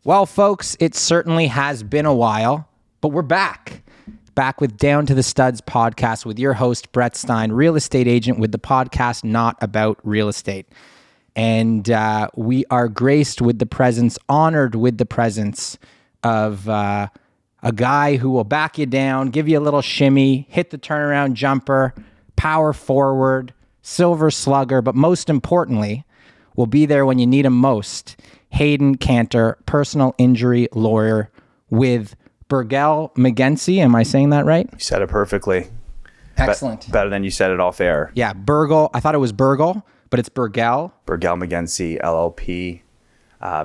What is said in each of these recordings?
Well, folks, it certainly has been a while, but we're back. Back with Down to the Studs podcast with your host, Brett Stein, real estate agent with the podcast Not About Real Estate. And we are graced with the presence, honored with the presence of a guy who will back you down, give you a little shimmy, hit the turnaround jumper, power forward, silver slugger, but most importantly, will be there when you need him most. Hayden Cantor, personal injury lawyer with Burgell McGenzie. Am I saying that right? You said it perfectly. Excellent. Better than you said it off air. Yeah, Burgell. I thought it was Burgell, but it's Burgell. Burgell McGenzie, LLP.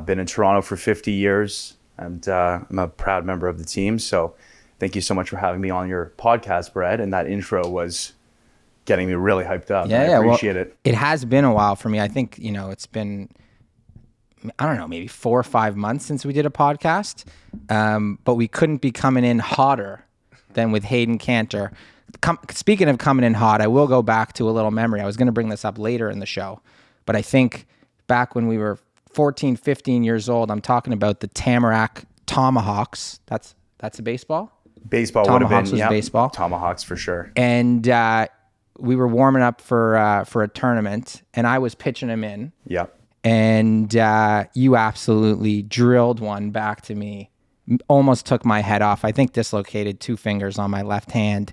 Been in Toronto for 50 years, and I'm a proud member of the team. So thank you so much for having me on your podcast, Brett. And that intro was getting me really hyped up. Yeah, I appreciate it. It has been a while for me. I think, it's been, I don't know, maybe 4 or 5 months since we did a podcast. But we couldn't be coming in hotter than with Hayden Cantor. Speaking of coming in hot, I will go back to a little memory. I was going to bring this up later in the show, but I think back when we were 14, 15 years old, I'm talking about the Tamarack Tomahawks. That's a baseball? Baseball Tomahawks would have been, was baseball. Tomahawks for sure. And we were warming up for a tournament, and I was pitching him in. Yep. And you absolutely drilled one back to me. Almost took my head off. I think dislocated 2 fingers on my left hand.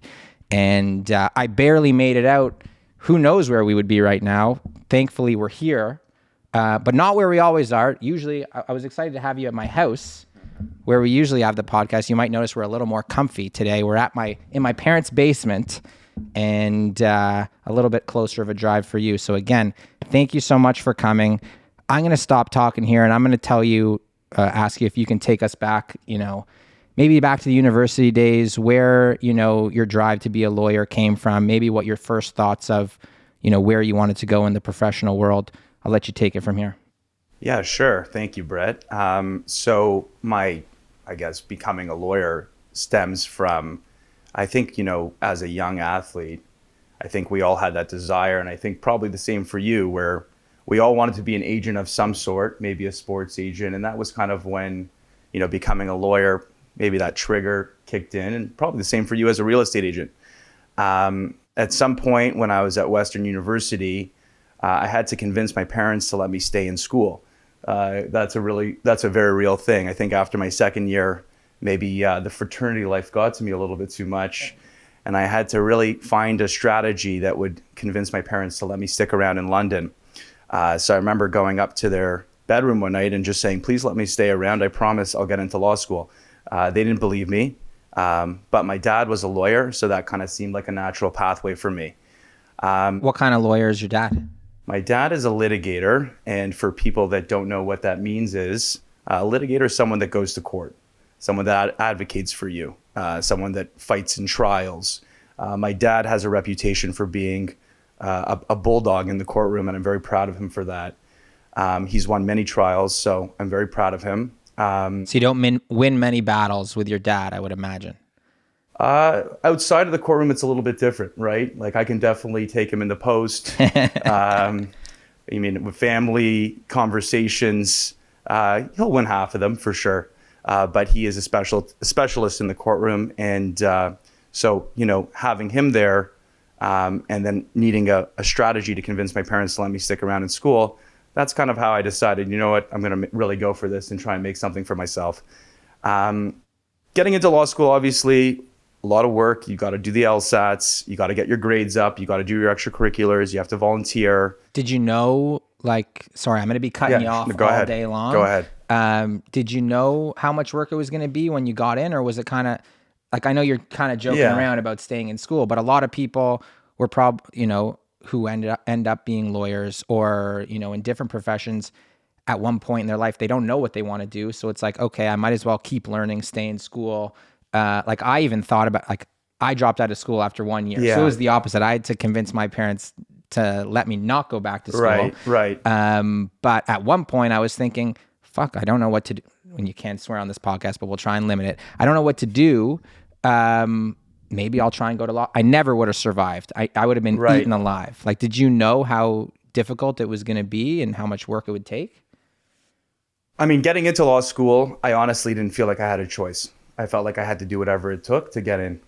And I barely made it out. Who knows where we would be right now? Thankfully, we're here, but not where we always are. Usually, I was excited to have you at my house, where we usually have the podcast. You might notice we're a little more comfy today. We're in my parents' basement, and a little bit closer of a drive for you. So again, thank you so much for coming. I'm going to stop talking here, and I'm going to tell you, ask you if you can take us back, maybe back to the university days, where, your drive to be a lawyer came from, maybe what your first thoughts of, where you wanted to go in the professional world. I'll let you take it from here. Yeah, sure. Thank you, Brett. So my, becoming a lawyer stems from, I think, as a young athlete, I think we all had that desire. And I think probably the same for you, where we all wanted to be an agent of some sort, maybe a sports agent. And that was kind of when, becoming a lawyer, maybe that trigger kicked in, and probably the same for you as a real estate agent. At some point when I was at Western University, I had to convince my parents to let me stay in school. That's a very real thing. I think after my second year, maybe the fraternity life got to me a little bit too much. And I had to really find a strategy that would convince my parents to let me stick around in London. So I remember going up to their bedroom one night and just saying, please let me stay around. I promise I'll get into law school. They didn't believe me, but my dad was a lawyer, so that kind of seemed like a natural pathway for me. What kind of lawyer is your dad? My dad is a litigator, and for people that don't know what that means is, a litigator is someone that goes to court, someone that advocates for you, someone that fights in trials. My dad has a reputation for being a bulldog in the courtroom, and I'm very proud of him for that. He's won many trials, so I'm very proud of him. So you don't win many battles with your dad, I would imagine. Outside of the courtroom, it's a little bit different, right? Like I can definitely take him in the post. With family conversations, he'll win half of them for sure. But he is a specialist in the courtroom. And so, having him there and then needing a strategy to convince my parents to let me stick around in school, that's kind of how I decided, you know what, I'm going to really go for this and try and make something for myself. Getting into law school, obviously, a lot of work. You got to do the LSATs. You got to get your grades up. You got to do your extracurriculars. You have to volunteer. Did you know, sorry, I'm going to be cutting you off all day long. Go ahead. Did you know how much work it was going to be when you got in, or was it kind of, I know you're kind of joking around about staying in school, but a lot of people were probably, who end up being lawyers or, in different professions at one point in their life, they don't know what they want to do. So it's like, okay, I might as well keep learning, stay in school. I even thought about, I dropped out of school after 1 year. Yeah. So it was the opposite. I had to convince my parents to let me not go back to school. Right. But at one point I was thinking, fuck, I don't know what to do. When you can't swear on this podcast, but we'll try and limit it. I don't know what to do. Maybe I'll try and go to law. I never would have survived. I would have been eaten alive. Did you know how difficult it was going to be and how much work it would take? I mean, getting into law school, I honestly didn't feel like I had a choice. I felt like I had to do whatever it took to get in.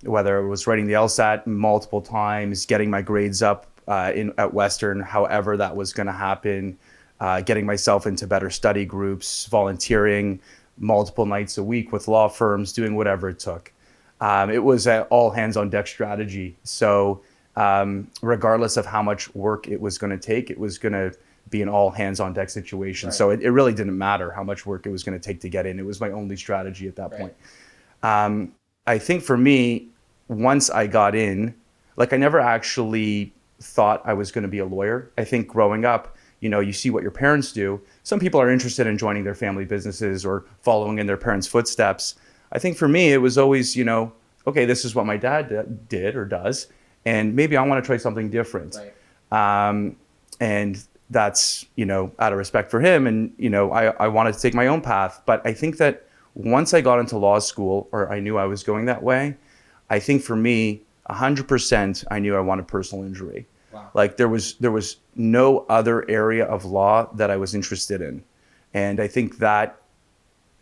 Whether it was writing the LSAT multiple times, getting my grades up at Western, however that was going to happen, getting myself into better study groups, volunteering multiple nights a week with law firms, doing whatever it took. It was an all hands on deck strategy. So regardless of how much work it was going to take, it was going to be an all hands on deck situation. Right. So it really didn't matter how much work it was going to take to get in. It was my only strategy at that point. I think for me, once I got in, like I never actually thought I was going to be a lawyer. I think growing up, you know, you see what your parents do. Some people are interested in joining their family businesses or following in their parents' footsteps. I think for me, it was always, you know, okay, this is what my dad did or does, and maybe I want to try something different. Right. And that's, you know, out of respect for him. And, you know, I wanted to take my own path. But I think that once I got into law school, or I knew I was going that way, I think for me, 100%, I knew I wanted personal injury. Wow. Like there was no other area of law that I was interested in. And I think that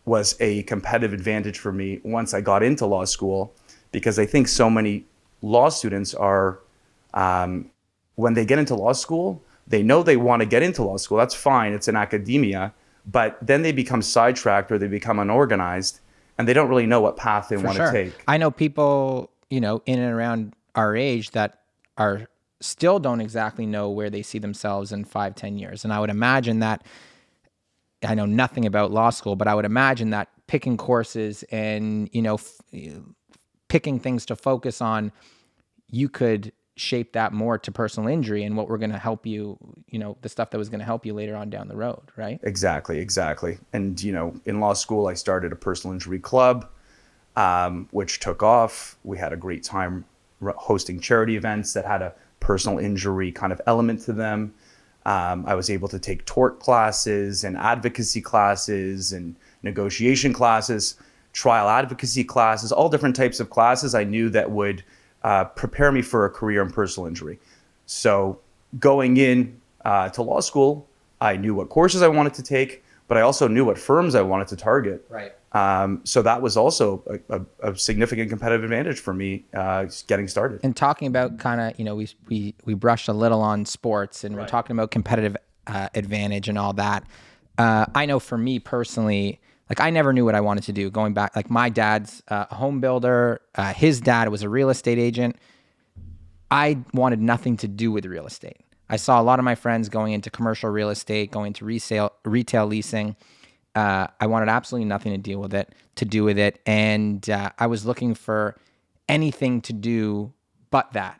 was a competitive advantage for me once I got into law school, because I think so many law students are, when they get into law school, they know they want to get into law school. That's fine. It's in academia. But then they become sidetracked or they become unorganized and they don't really know what path they want to take. I know people, you know, in and around our age that are still don't exactly know where they see themselves in 5-10 years. And I would imagine that, I know nothing about law school, but I would imagine that picking courses and, you know, picking things to focus on, you could shape that more to personal injury and what we're going to help you, you know, the stuff that was going to help you later on down the road, right? Exactly. And, you know, in law school, I started a personal injury club, which took off. We had a great time hosting charity events that had a personal injury kind of element to them. I was able to take tort classes and advocacy classes and negotiation classes, trial advocacy classes, all different types of classes I knew that would prepare me for a career in personal injury. So going in to law school, I knew what courses I wanted to take, but I also knew what firms I wanted to target. Right. So that was also a significant competitive advantage for me getting started. And talking about kind of, you know, we brushed a little on sports and we're talking about competitive advantage and all that. I know for me personally, like I never knew what I wanted to do going back. Like my dad's a home builder. His dad was a real estate agent. I wanted nothing to do with real estate. I saw a lot of my friends going into commercial real estate, going into retail leasing. I wanted absolutely nothing to do with it. And I was looking for anything to do but that.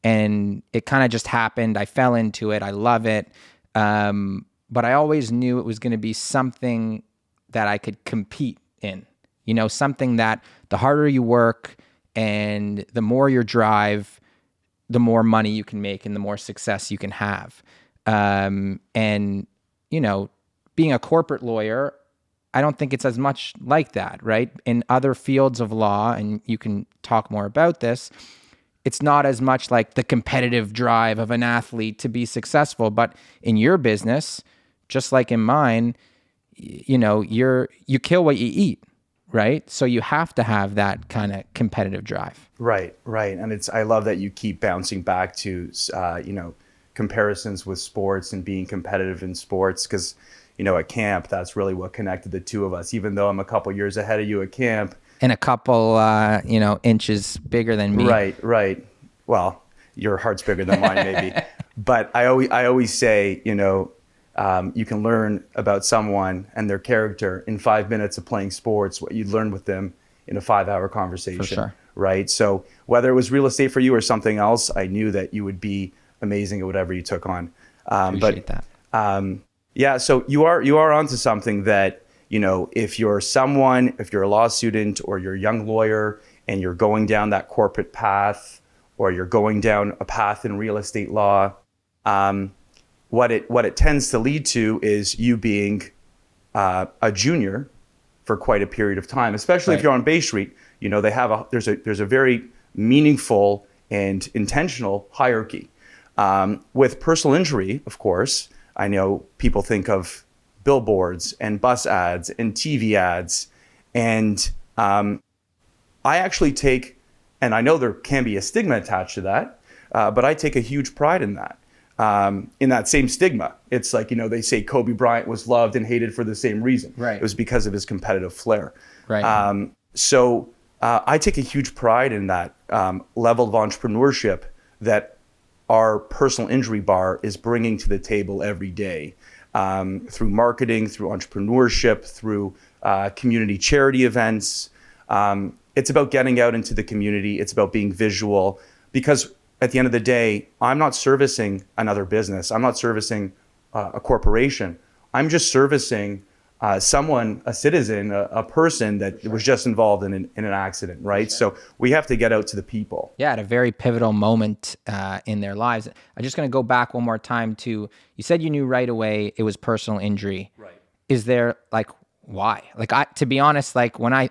And it kind of just happened. I fell into it. I love it. But I always knew it was going to be something that I could compete in, you know, something that the harder you work and the more your drive, the more money you can make and the more success you can have. And, you know, being a corporate lawyer, I don't think it's as much like that, right? In other fields of law, and you can talk more about this, it's not as much like the competitive drive of an athlete to be successful. But in your business, just like in mine, you know, you kill what you eat, right? So you have to have that kind of competitive drive. Right. And I love that you keep bouncing back to, you know, comparisons with sports and being competitive in sports, because, you know, at camp, that's really what connected the two of us, even though I'm a couple years ahead of you at camp. And a couple, you know, inches bigger than me. Right. Well, your heart's bigger than mine, maybe. But I always say, you know, you can learn about someone and their character in 5 minutes of playing sports, what you'd learn with them in a 5-hour conversation. For sure. Right. So whether it was real estate for you or something else, I knew that you would be amazing at whatever you took on. Appreciate that. Yeah. So you are onto something that, you know, if you're a law student or you're a young lawyer and you're going down that corporate path, or you're going down a path in real estate law, what it tends to lead to is you being a junior for quite a period of time, especially if you're on Bay Street. You know, there's a very meaningful and intentional hierarchy. With personal injury, of course, I know people think of billboards and bus ads and TV ads. And I actually take, and I know there can be a stigma attached to that, but I take a huge pride in that same stigma. It's like, they say Kobe Bryant was loved and hated for the same reason. Right. It was because of his competitive flair. Right. So I take a huge pride in that level of entrepreneurship that our personal injury bar is bringing to the table every day, through marketing, through entrepreneurship, through community charity events. It's about getting out into the community. It's about being visual, because at the end of the day, I'm not servicing another business. I'm not servicing a corporation. I'm just servicing someone, a citizen, a person that was just involved in an accident, right? So we have to get out to the people. Yeah, at a very pivotal moment in their lives. I'm just going to go back one more time to, you said you knew right away it was personal injury. Right. Is there, why? To be honest, when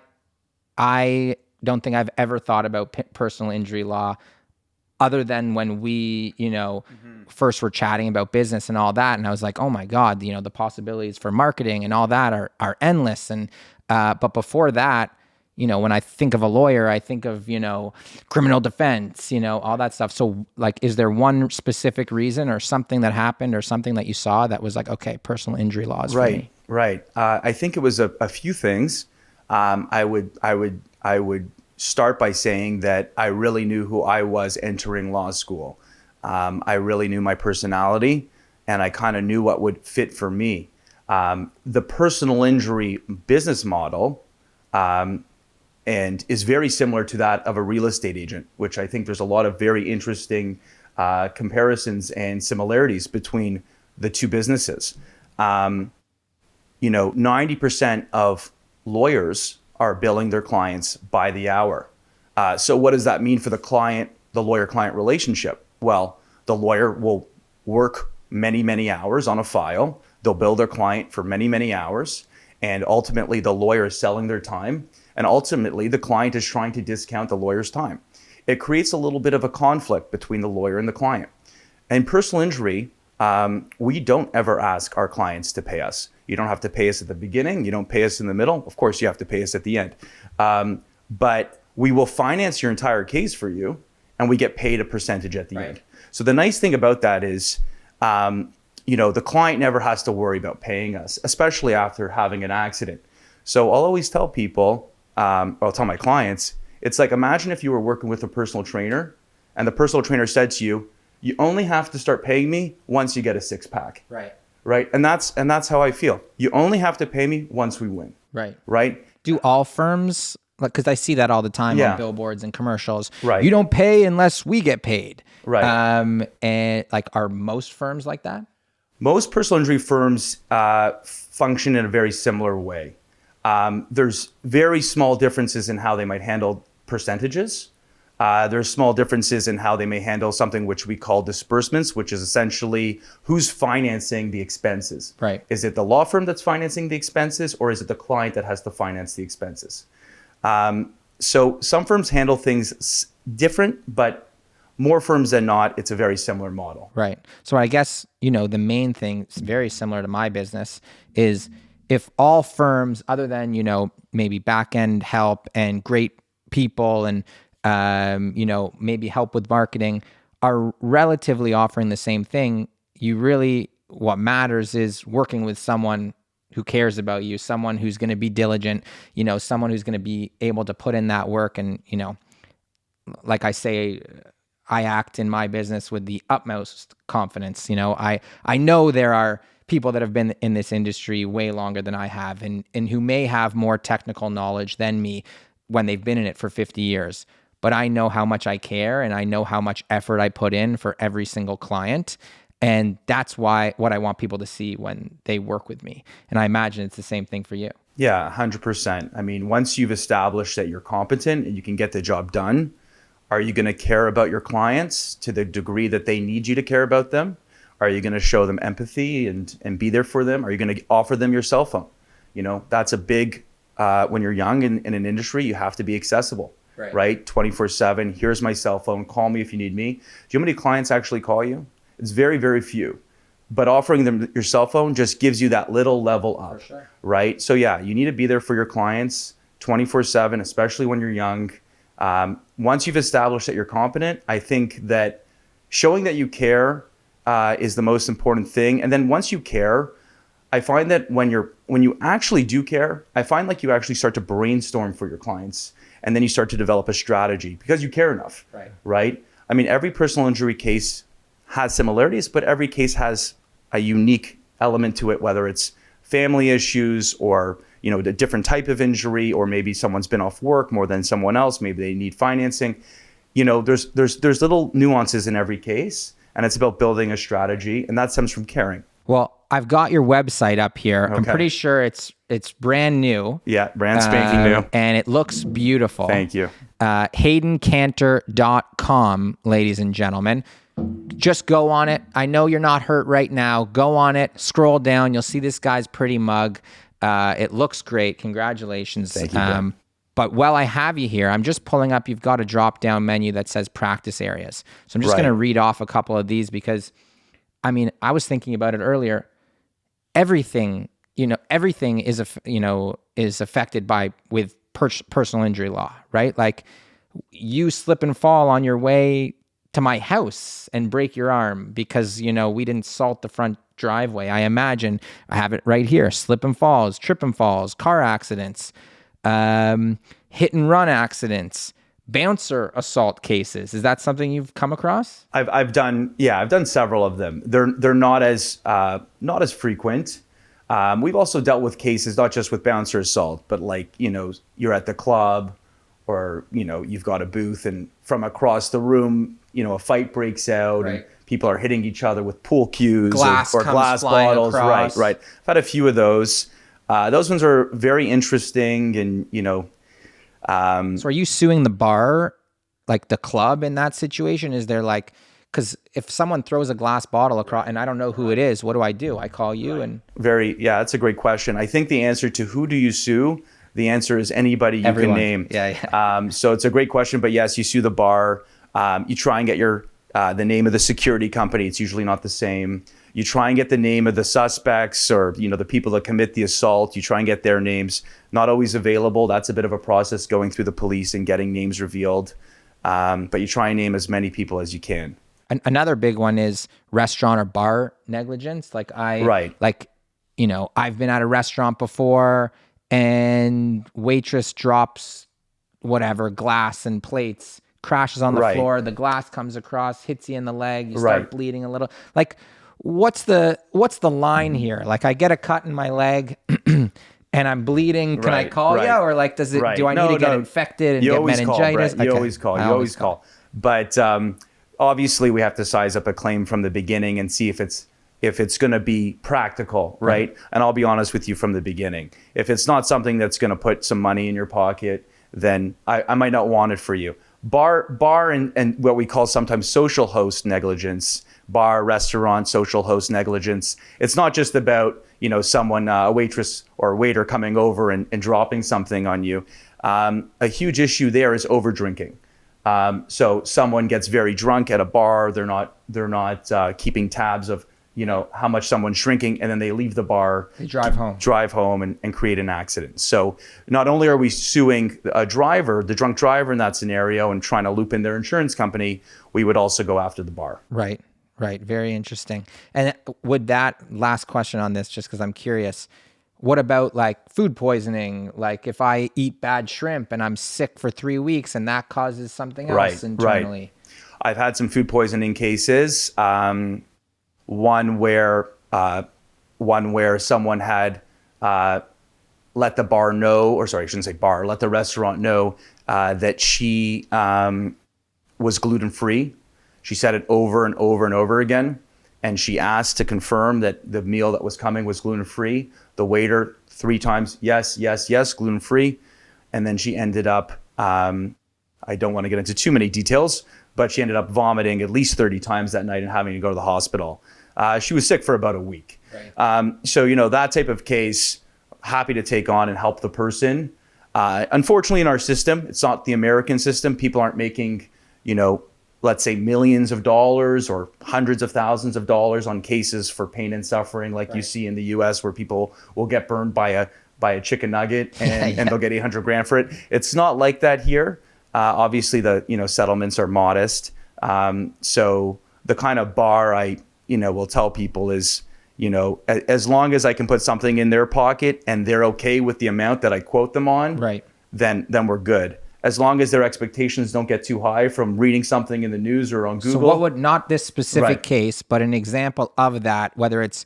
I don't think I've ever thought about personal injury law other than when we, first were chatting about business and all that. And I was like, oh my God, the possibilities for marketing and all that are endless. And, but before that, when I think of a lawyer, I think of, criminal defense, all that stuff. So is there one specific reason or something that happened or something that you saw that was like, okay, personal injury laws for me? Right. I think it was a few things. I would start by saying that I really knew who I was entering law school. I really knew my personality, and I kind of knew what would fit for me. The personal injury business model and is very similar to that of a real estate agent, which I think there's a lot of very interesting comparisons and similarities between the two businesses. 90% of lawyers are billing their clients by the hour. So what does that mean for the lawyer-client relationship? Well, the lawyer will work many, many hours on a file. They'll bill their client for many, many hours. And ultimately, the lawyer is selling their time. And ultimately, the client is trying to discount the lawyer's time. It creates a little bit of a conflict between the lawyer and the client. In personal injury, we don't ever ask our clients to pay us. You don't have to pay us at the beginning. You don't pay us in the middle. Of course, you have to pay us at the end. But we will finance your entire case for you, and we get paid a percentage at the end. So the nice thing about that is, the client never has to worry about paying us, especially after having an accident. So I'll always tell people, I'll tell my clients, it's like, imagine if you were working with a personal trainer and the personal trainer said to you, you only have to start paying me once you get a six-pack. Right. And that's how I feel. You only have to pay me once we win. Right. Do all firms, because I see that all the time on billboards and commercials. Right. You don't pay unless we get paid. Right. And are most firms like that? Most personal injury firms function in a very similar way. There's very small differences in how they might handle percentages. There's small differences in how they may handle something which we call disbursements, which is essentially who's financing the expenses. Right. Is it the law firm that's financing the expenses, or is it the client that has to finance the expenses? So some firms handle things different, but more firms than not, it's a very similar model. Right. So I guess, the main thing, it's very similar to my business, is if all firms, other than, maybe back-end help and great people and, maybe help with marketing, are relatively offering the same thing, what matters is working with someone who cares about you, someone who's going to be diligent, someone who's going to be able to put in that work. And, like I say, I act in my business with the utmost confidence. I know there are people that have been in this industry way longer than I have and who may have more technical knowledge than me when they've been in it for 50 years. But I know how much I care and I know how much effort I put in for every single client. And that's what I want people to see when they work with me. And I imagine it's the same thing for you. Yeah, 100%. I mean, once you've established that you're competent and you can get the job done, are you going to care about your clients to the degree that they need you to care about them? Are you going to show them empathy and be there for them? Are you going to offer them your cell phone? That's a big, when you're young in an industry, you have to be accessible, right? 24/7, here's my cell phone, call me if you need me. Do you know how many clients actually call you? It's very, very few. but offering them your cell phone just gives you that little level up, For sure. right? So yeah, you need to be there for your clients 24/7, especially when you're young. Once you've established that you're competent, I think that showing that you care is the most important thing. And then once you care, I find that when you actually do care, I find like you actually start to brainstorm for your clients, and then you start to develop a strategy because you care enough, right? I mean, every personal injury case has similarities, but every case has a unique element to it, whether it's family issues or, you know, a different type of injury, or maybe someone's been off work more than someone else. Maybe they need financing. You know, there's little nuances in every case, and it's about building a strategy, and that stems from caring. Well, I've got your website up here. I'm Okay. pretty sure it's brand new. Yeah, brand spanking new. And it looks beautiful. Thank you. HaydenCantor.com, ladies and gentlemen. Just go on it. I know you're not hurt right now. Go on it. Scroll down. You'll see this guy's pretty mug. It looks great. Congratulations. Thank you, Brett. But while I have you here, I'm just pulling up. You've got a drop-down menu that says practice areas. So I'm just going to read off a couple of these because, I mean, I was thinking about it earlier. Everything is affected with personal injury law, right? Like, you slip and fall on your way to my house and break your arm because, we didn't salt the front driveway. I imagine I have it right here. Slip and falls, trip and falls, car accidents, hit and run accidents, bouncer assault cases. Is that something you've come across? I've done several of them. They're not as frequent. We've also dealt with cases not just with bouncer assault, but like, you're at the club, or you've got a booth, and from across the room, a fight breaks out, and people are hitting each other with pool cues or glass bottles. Across. Right. I've had a few of those. Those ones are very interesting, and So are you suing the bar, like the club, in that situation? Is there because if someone throws a glass bottle across and I don't know who it is, what do? I call you and... That's a great question. I think the answer to who do you sue, the answer is anybody you Everyone. can name. Yeah. So it's a great question, but yes, you sue the bar. You try and get the name of the security company. It's usually not the same. You try and get the name of the suspects, or the people that commit the assault. You try and get their names. Not always available. That's a bit of a process, going through the police and getting names revealed. But you try and name as many people as you can. Another big one is restaurant or bar negligence. I've been at a restaurant before, and waitress drops glass and plates, crashes on the floor. The glass comes across, hits you in the leg. You start bleeding a little. What's the line here? I get a cut in my leg and I'm bleeding. Can I call you? Or do I need to get infected and get meningitis? You always call. But obviously we have to size up a claim from the beginning and see if it's going to be practical, right? And I'll be honest with you from the beginning. If it's not something that's going to put some money in your pocket, then I might not want it for you. Bar and what we call sometimes social host negligence, bar, restaurant, social host negligence. It's not just about, someone, a waitress or waiter coming over and dropping something on you. A huge issue there is over drinking. So someone gets very drunk at a bar. They're not keeping tabs of, how much someone's drinking, and then they leave the bar. They drive home and create an accident. So not only are we suing the drunk driver in that scenario, and trying to loop in their insurance company, we would also go after the bar. Right. Very interesting. And would that, last question on this, just because I'm curious, what about food poisoning? If I eat bad shrimp and I'm sick for 3 weeks and that causes something else internally? I've had some food poisoning cases. One where someone had let the bar know, or sorry, I shouldn't say bar, let the restaurant know that she was gluten-free. She said it over and over and over again, and she asked to confirm that the meal that was coming was gluten-free. The waiter 3 times, yes, gluten-free. And then she ended up, I don't want to get into too many details, but she ended up vomiting at least 30 times that night and having to go to the hospital. She was sick for about a week. So, that type of case, happy to take on and help the person. Unfortunately, in our system, it's not the American system. People aren't making, let's say millions of dollars or hundreds of thousands of dollars on cases for pain and suffering, like you see in the US, where people will get burned by a chicken nugget and they'll get 800 grand for it. It's not like that here. Obviously the, settlements are modest. So the kind of bar I, will tell people is, as long as I can put something in their pocket and they're okay with the amount that I quote them on, right, then we're good. As long as their expectations don't get too high from reading something in the news or on Google. So what would, not this specific case, but an example of that, whether it's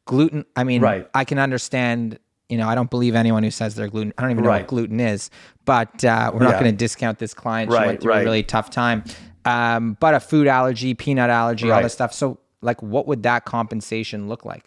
gluten, I mean, I can understand, I don't believe anyone who says they're gluten. I don't even know what gluten is, but we're not going to discount this client. She went through a really tough time. But a food allergy, peanut allergy, all this stuff. So like, what would that compensation look like?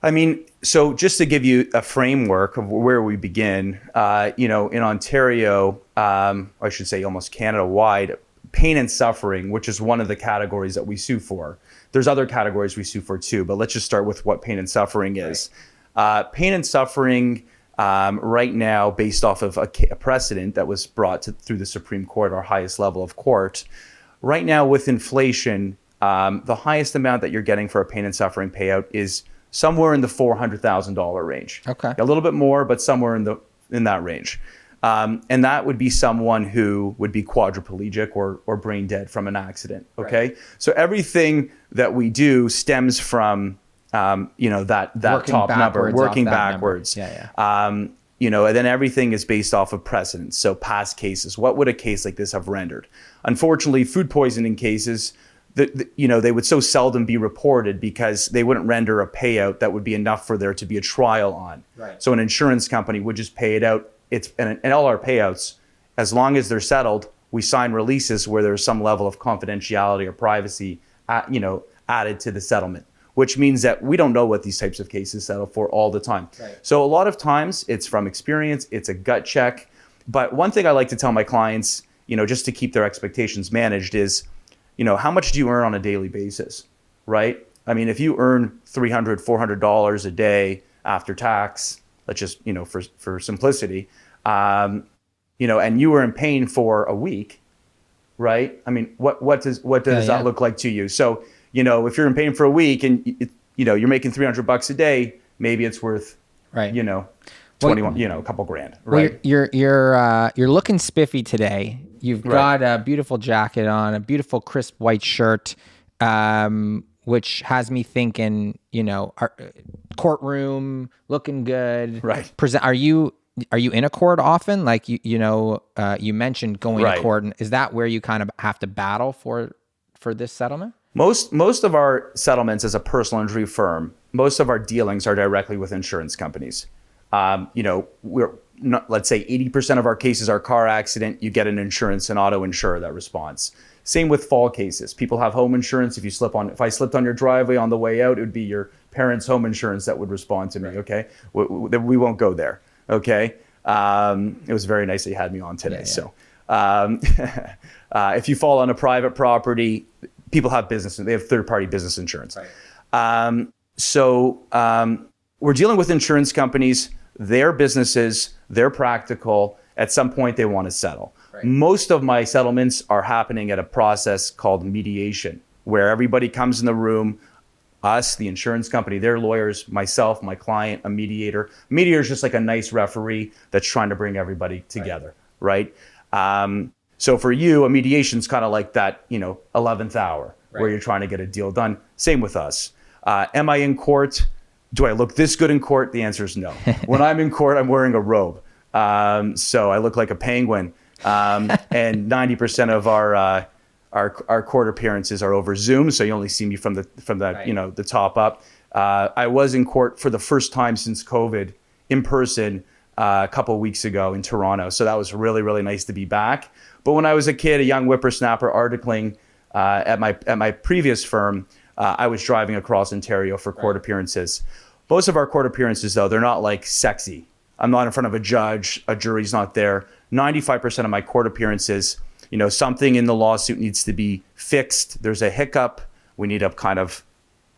I mean, so just to give you a framework of where we begin, in Ontario, I should say almost Canada-wide, pain and suffering, which is one of the categories that we sue for. There's other categories we sue for too, but let's just start with what pain and suffering is. Pain and suffering right now, based off of a precedent that was brought through the Supreme Court, our highest level of court, right now with inflation, the highest amount that you're getting for a pain and suffering payout is somewhere in the $400,000 range. Okay. A little bit more, but somewhere in that range. And that would be someone who would be quadriplegic or brain dead from an accident. Okay. Right. So everything that we do stems from, that working top number, working backwards. Yeah. And then everything is based off of precedents. So past cases, what would a case like this have rendered? Unfortunately, food poisoning cases, they would so seldom be reported because they wouldn't render a payout that would be enough for there to be a trial on. Right. So an insurance company would just pay it out. And all our payouts, as long as they're settled, we sign releases where there's some level of confidentiality or privacy, added to the settlement, which means that we don't know what these types of cases settle for all the time. Right. So a lot of times it's from experience, it's a gut check. But one thing I like to tell my clients, just to keep their expectations managed is, how much do you earn on a daily basis, right? I mean, if you earn $300, $400 a day after tax, let's just, for simplicity, and you were in pain for a week, right? I mean, what does that look like to you? So, if you're in pain for a week and, you're making $300 a day, maybe it's worth, 21, a couple grand, right? Well, you're looking spiffy today. You've got a beautiful jacket on, a beautiful crisp white shirt, which has me thinking, courtroom, looking good. Right. Are you in a court often? Like you mentioned going to court, and is that where you kind of have to battle for this settlement? Most of our settlements as a personal injury firm, most of our dealings are directly with insurance companies. We're not, let's say 80% of our cases are car accident. You get an insurance and auto insurer that responds. Same with fall cases. People have home insurance. If I slipped on your driveway on the way out, it would be your parents' home insurance that would respond to me. Okay. We won't go there. Okay. It was very nice that you had me on today. So, if you fall on a private property, people have they have third-party business insurance. Right. We're dealing with insurance companies. Their businesses, they're practical. At some point, they want to settle. Right. Most of my settlements are happening at a process called mediation, where everybody comes in the room, us, the insurance company, their lawyers, myself, my client, a mediator. Mediator is just like a nice referee that's trying to bring everybody together, right? So for you, a mediation is kind of like that, 11th hour, where you're trying to get a deal done. Same with us. Am I in court? Do I look this good in court? The answer is no. When I'm in court, I'm wearing a robe. So I look like a penguin. And 90% of our court appearances are over Zoom. So you only see me from the the top up. I was in court for the first time since COVID in person a couple of weeks ago in Toronto. So that was really, really nice to be back. But when I was a kid, a young whippersnapper articling at my previous firm, I was driving across Ontario for court appearances. Most of our court appearances, though, they're not like sexy. I'm not in front of a judge. A jury's not there. 95% of my court appearances, something in the lawsuit needs to be fixed. There's a hiccup. We need to kind of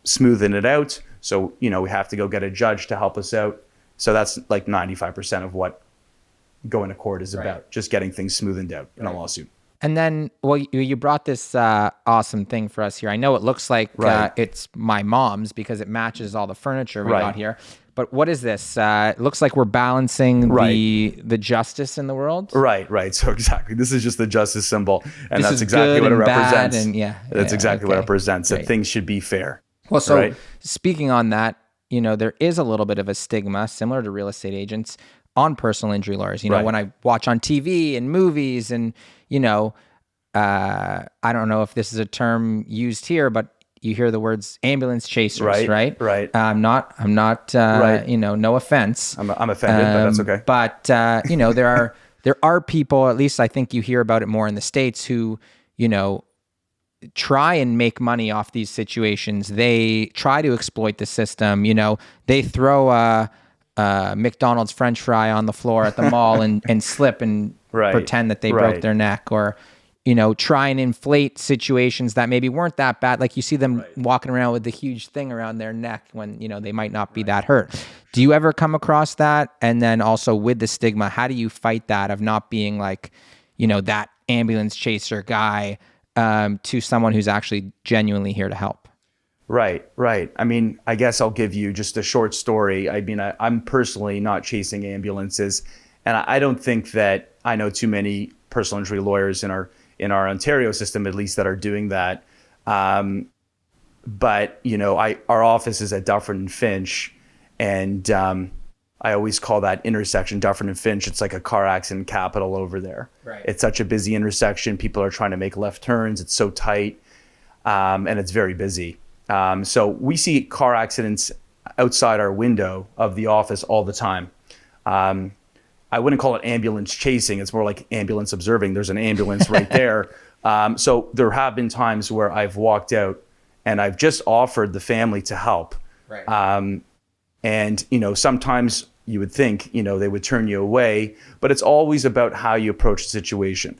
smoothen it out. So, we have to go get a judge to help us out. So that's like 95% of what going to court is about, just getting things smoothened out in a lawsuit. And then, well, you brought this awesome thing for us here. I know it looks like Right. it's my mom's because it matches all the furniture we Right. got here. But what is this? It looks like we're balancing Right. the justice in the world. Right. So exactly, this is just the justice symbol, and This that's is exactly good what it and bad, represents. and That's exactly what it okay. represents. That Great. things should be fair. Well, so right? speaking on that, there is a little bit of a stigma similar to real estate agents on personal injury lawyers. Right. When I watch on TV and movies and, I don't know if this is a term used here, but you hear the words ambulance chasers, right? Right. I'm not, Right. no offense. I'm offended, but that's okay. But, there are people, at least I think you hear about it more in the States, who, try and make money off these situations. They try to exploit the system. They throw a McDonald's French fry on the floor at the mall and slip and Right. pretend that they broke their neck, or try and inflate situations that maybe weren't that bad. Like you see them walking around with the huge thing around their neck when they might not be that hurt. Do you ever come across that? And then also with the stigma, how do you fight that of not being like that ambulance chaser guy to someone who's actually genuinely here to help? Right. I mean, I guess I'll give you just a short story. I mean, I'm personally not chasing ambulances, and I don't think that I know too many personal injury lawyers in our Ontario system, at least, that are doing that. But our office is at Dufferin and Finch, and I always call that intersection Dufferin and Finch. It's like a car accident capital over there. Right. It's such a busy intersection. People are trying to make left turns. It's so tight, and it's very busy. So we see car accidents outside our window of the office all the time. I wouldn't call it ambulance chasing. It's more like ambulance observing. There's an ambulance right there. So there have been times where I've walked out and I've just offered the family to help. Right. And, sometimes you would think, they would turn you away, but it's always about how you approach the situation.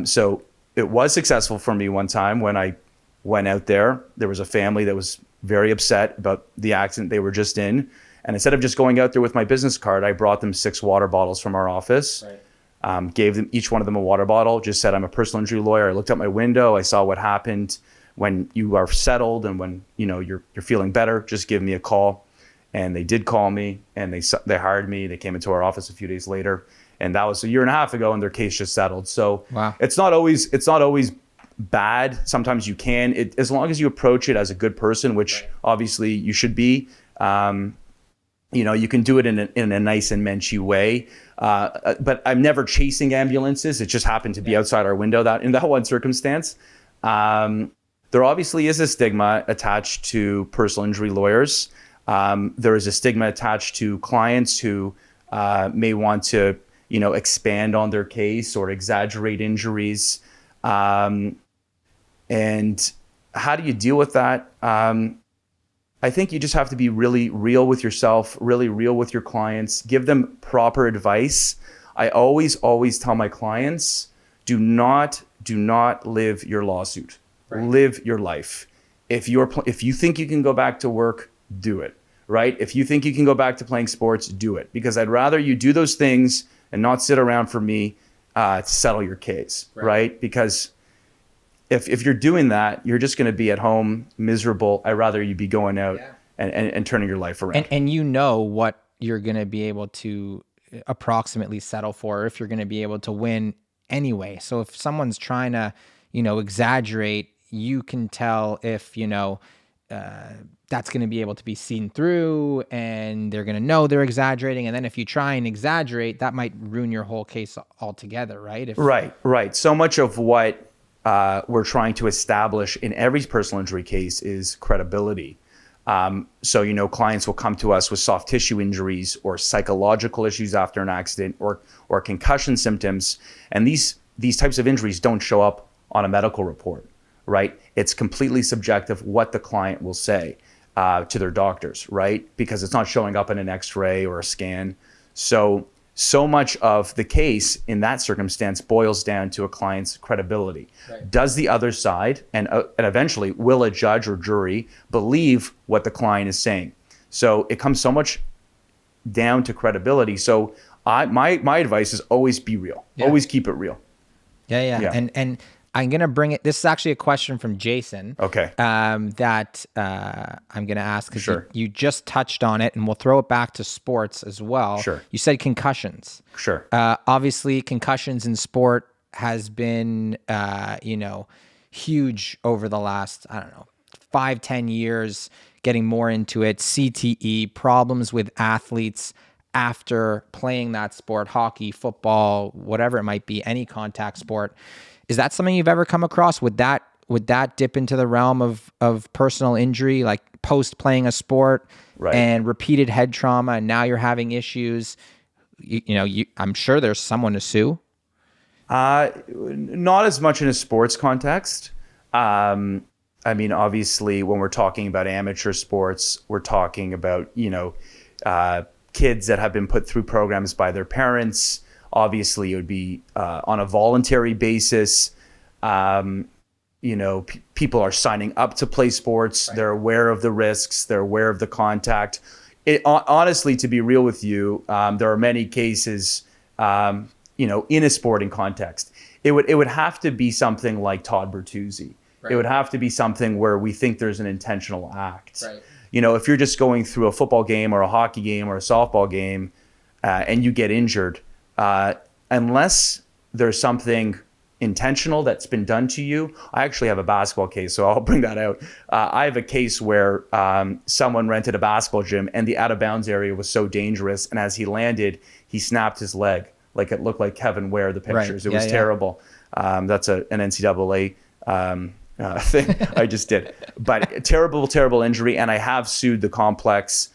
So it was successful for me one time when I went out there. There was a family that was very upset about the accident they were just in. And instead of just going out there with my business card, I brought them 6 water bottles from our office, gave them each one of them a water bottle, just said, I'm a personal injury lawyer. I looked out my window. I saw what happened. When you are settled and when, you're feeling better, just give me a call. And they did call me, and they hired me. They came into our office a few days later, and that was a year and a half ago, and their case just settled. So Wow. It's not always bad. Sometimes you can, as long as you approach it as a good person, which obviously you should be. You can do it in a nice and menschy way. But I'm never chasing ambulances. It just happened to be outside our window in that one circumstance. There obviously is a stigma attached to personal injury lawyers. There is a stigma attached to clients who may want to, expand on their case or exaggerate injuries. And how do you deal with that? I think you just have to be really real with yourself, really real with your clients, give them proper advice. I always tell my clients, do not live your lawsuit. Right. Live your life. If you think you can go back to work, do it, right? If you think you can go back to playing sports, do it. Because I'd rather you do those things and not sit around for me to settle your case, right? Because if you're doing that, you're just going to be at home miserable. I'd rather you be going out and turning your life around. And what you're going to be able to approximately settle for, if you're going to be able to win anyway. So if someone's trying to, exaggerate, you can tell if, that's going to be able to be seen through and they're going to know they're exaggerating. And then if you try and exaggerate, that might ruin your whole case altogether, right? Right. So much of what we're trying to establish in every personal injury case is credibility. So, clients will come to us with soft tissue injuries or psychological issues after an accident or concussion symptoms. And these types of injuries don't show up on a medical report, right? It's completely subjective what the client will say to their doctors, right? Because it's not showing up in an x-ray or a scan. So much of the case in that circumstance boils down to a client's credibility. Right. Does the other side, and eventually will a judge or jury believe what the client is saying? So it comes so much down to credibility. So my advice is always be real. Yeah. Always keep it real. Yeah. And I'm going to bring it. This is actually a question from Jason. Okay. That I'm going to ask because Sure. you just touched on it, and we'll throw it back to sports as well. Sure. You said concussions. Sure. Obviously, concussions in sport has been, huge over the last, 5-10 years, getting more into it. CTE, problems with athletes after playing that sport, hockey, football, whatever it might be, any contact sport. Is that something you've ever come across? Would that dip into the realm of personal injury, like post playing a sport and repeated head trauma, and now you're having issues? I'm sure there's someone to sue. Not as much in a sports context. Obviously, when we're talking about amateur sports, we're talking about, kids that have been put through programs by their parents. Obviously, it would be on a voluntary basis. People are signing up to play sports. Right. They're aware of the risks. They're aware of the contact. Honestly, to be real with you, there are many cases, in a sporting context. It would have to be something like Todd Bertuzzi. Right. It would have to be something where we think there's an intentional act. Right. If you're just going through a football game or a hockey game or a softball game and you get injured, unless there's something intentional that's been done to you. I actually have a basketball case, so I'll bring that out. I have a case where someone rented a basketball gym and the out of bounds area was so dangerous. And as he landed, he snapped his leg. Like it looked like Kevin Ware, the pictures. Right. It was terrible. That's an NCAA thing I just did. But terrible injury. And I have sued the complex.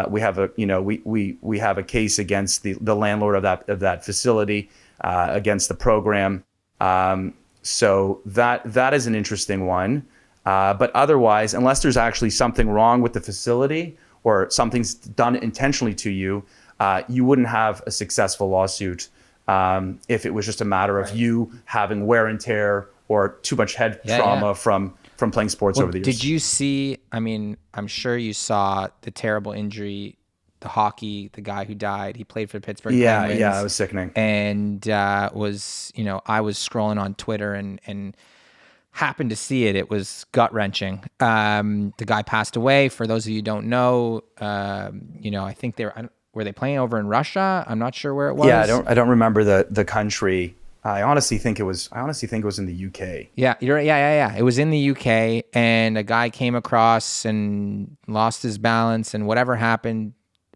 We have we have a case against the landlord of that facility, against the program. So that is an interesting one. But otherwise, unless there's actually something wrong with the facility or something's done intentionally to you, you wouldn't have a successful lawsuit if it was just a matter of you having wear and tear or too much head trauma from playing sports over the years. Did you see, I'm sure you saw the terrible injury, the guy who died. He played for the Pittsburgh Penguins. Yeah, it was sickening. And I was scrolling on Twitter and happened to see it. It was gut-wrenching. The guy passed away. For those of you who don't know, I think were they playing over in Russia? I'm not sure where it was. Yeah, I don't remember the country. I honestly think it was in the UK. Yeah. It was in the UK, and a guy came across and lost his balance, and whatever happened,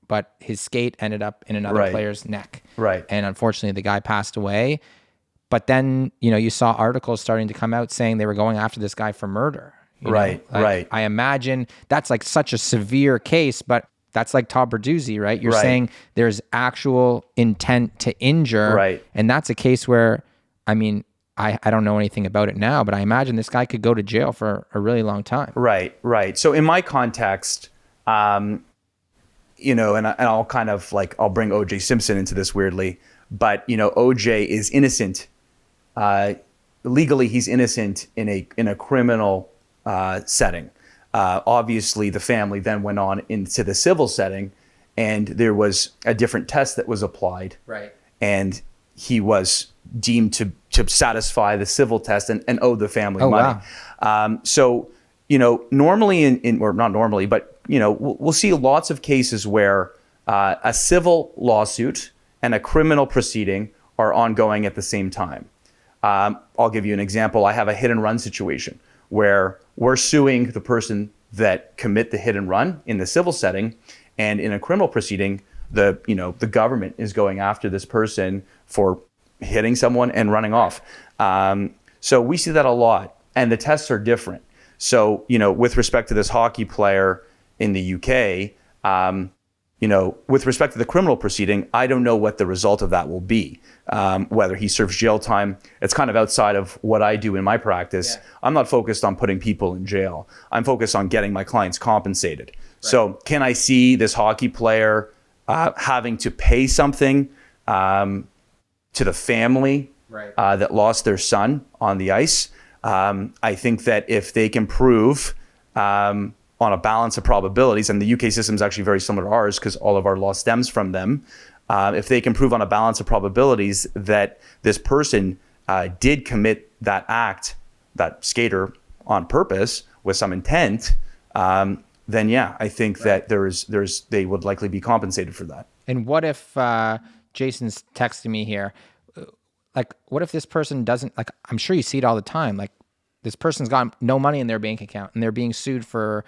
but his skate ended up in another player's neck. Right. And unfortunately, the guy passed away. But then, you saw articles starting to come out saying they were going after this guy for murder. Right. I imagine that's like such a severe case, but that's like Todd Bertuzzi, right? You're saying there's actual intent to injure. Right. And that's a case where, I don't know anything about it now, but I imagine this guy could go to jail for a really long time. Right. So in my context, and I'll kind of I'll bring O.J. Simpson into this weirdly, but, O.J. is innocent. Legally, he's innocent in a criminal setting. Obviously, the family then went on into the civil setting, and there was a different test that was applied. Right. And he was deemed to satisfy the civil test and owe the family money. Wow. So, normally or not normally, but, we'll see lots of cases where a civil lawsuit and a criminal proceeding are ongoing at the same time. I'll give you an example. I have a hit and run situation where we're suing the person that commit the hit and run in the civil setting, and in a criminal proceeding, the government is going after this person for hitting someone and running off. So we see that a lot, and the tests are different. So, with respect to this hockey player in the UK, with respect to the criminal proceeding, I don't know what the result of that will be. Whether he serves jail time, it's kind of outside of what I do in my practice. Yeah. I'm not focused on putting people in jail. I'm focused on getting my clients compensated. Right. So can I see this hockey player having to pay something to the family that lost their son on the ice? I think that if they can prove on a balance of probabilities, and the UK system is actually very similar to ours because all of our law stems from them. If they can prove on a balance of probabilities that this person did commit that act, that skater, on purpose with some intent, then yeah, I think that they would likely be compensated for that. And what if Jason's texting me here? Like, what if this person doesn't, like, I'm sure you see it all the time. Like, this person's got no money in their bank account and they're being sued for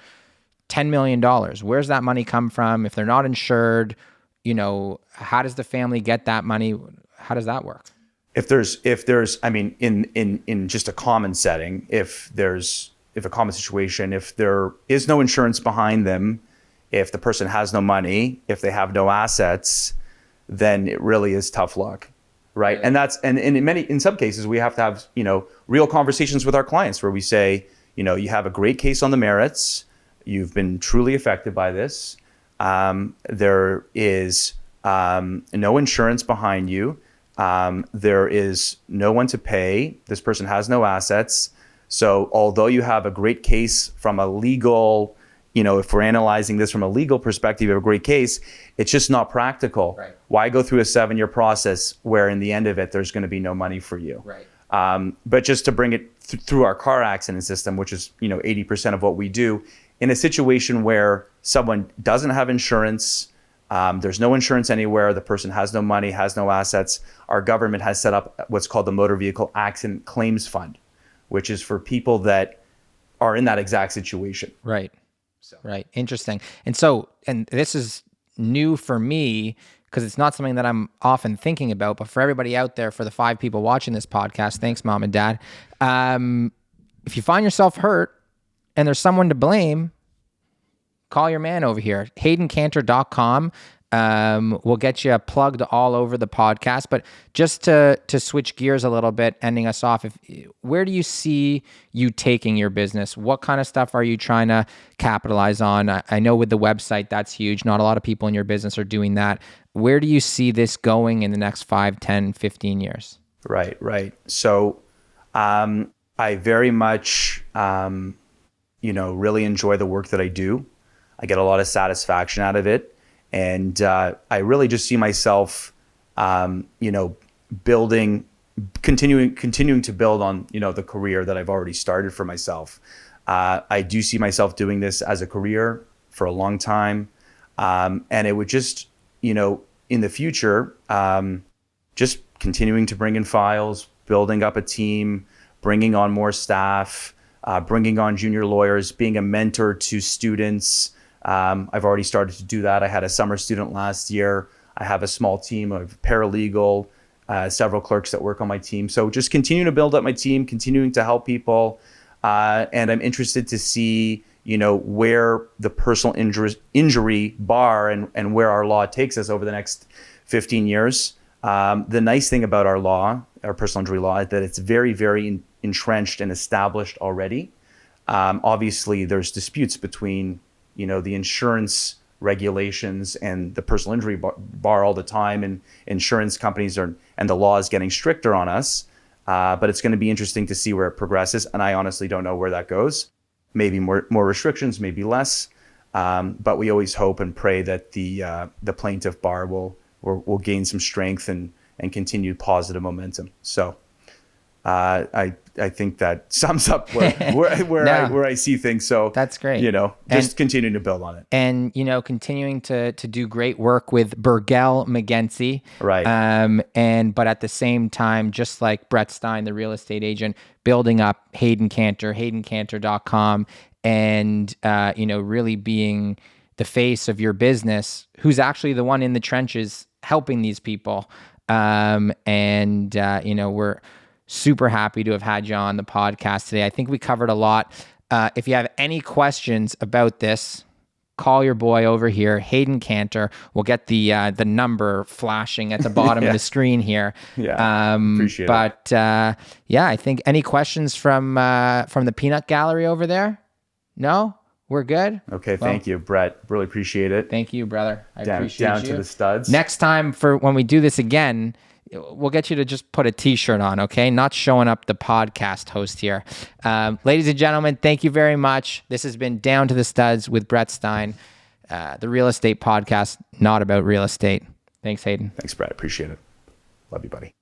$10 million. Where's that money come from? If they're not insured, how does the family get that money? How does that work? If there's, I mean, in just a common setting, if a common situation, if there is no insurance behind them, if the person has no money, if they have no assets, then it really is tough luck. Right. And in some cases, we have to have, real conversations with our clients where we say, you have a great case on the merits. You've been truly affected by this. There is no insurance behind you. There is no one to pay. This person has no assets. So although you have a great case from a legal, if we're analyzing this from a legal perspective, you have a great case, it's just not practical. Right. Why go through a 7-year process where in the end of it, there's going to be no money for you? Right. But just to bring it through our car accident system, which is, 80% of what we do, in a situation where someone doesn't have insurance, there's no insurance anywhere, the person has no money, has no assets, our government has set up what's called the Motor Vehicle Accident Claims Fund, which is for people that are in that exact situation. Right. Right. Interesting. And this is new for me because it's not something that I'm often thinking about, but for everybody out there, for the 5 people watching this podcast, thanks, Mom and Dad. If you find yourself hurt and there's someone to blame, call your man over here, HaydenCantor.com. We'll get you plugged all over the podcast, but just to switch gears a little bit, ending us off, where do you see you taking your business? What kind of stuff are you trying to capitalize on? I know with the website, that's huge. Not a lot of people in your business are doing that. Where do you see this going in the next 5, 10, 15 years? Right. So, I very much, really enjoy the work that I do. I get a lot of satisfaction out of it. And I really just see myself, continuing to build on, the career that I've already started for myself. I do see myself doing this as a career for a long time. And it would just, in the future, just continuing to bring in files, building up a team, bringing on more staff, bringing on junior lawyers, being a mentor to students. I've already started to do that. I had a summer student last year. I have a small team of paralegal, several clerks that work on my team. So just continuing to build up my team, continuing to help people. And I'm interested to see, where the personal injury bar and where our law takes us over the next 15 years. The nice thing about our law, our personal injury law, is that it's very, very entrenched and established already. Obviously, there's disputes between the insurance regulations and the personal injury bar all the time, and insurance companies and the law is getting stricter on us. But it's going to be interesting to see where it progresses. And I honestly don't know where that goes. Maybe more restrictions, maybe less. But we always hope and pray that the plaintiff bar will gain some strength and continue positive momentum. So I think that sums up where I see things. So that's great. Just continuing to build on it. And, continuing to do great work with Burgell McGency. Right. But at the same time, just like Brett Stein, the real estate agent, building up Hayden Cantor, HaydenCantor.com, and, really being the face of your business, who's actually the one in the trenches helping these people. We're super happy to have had you on the podcast today. I think we covered a lot. If you have any questions about this, call your boy over here, Hayden Cantor. We'll get the number flashing at the bottom of the screen here. Yeah, appreciate it. But I think any questions from the peanut gallery over there? No? We're good? Okay, thank you, Brett. Really appreciate it. Thank you, brother. I appreciate you. Down to the studs. Next time, for when we do this again, we'll get you to just put a t-shirt on, okay? Not showing up the podcast host here. Ladies and gentlemen, thank you very much. This has been Down to the Studs with Brett Stein, the real estate podcast, not about real estate. Thanks, Hayden. Thanks, Brett. Appreciate it. Love you, buddy.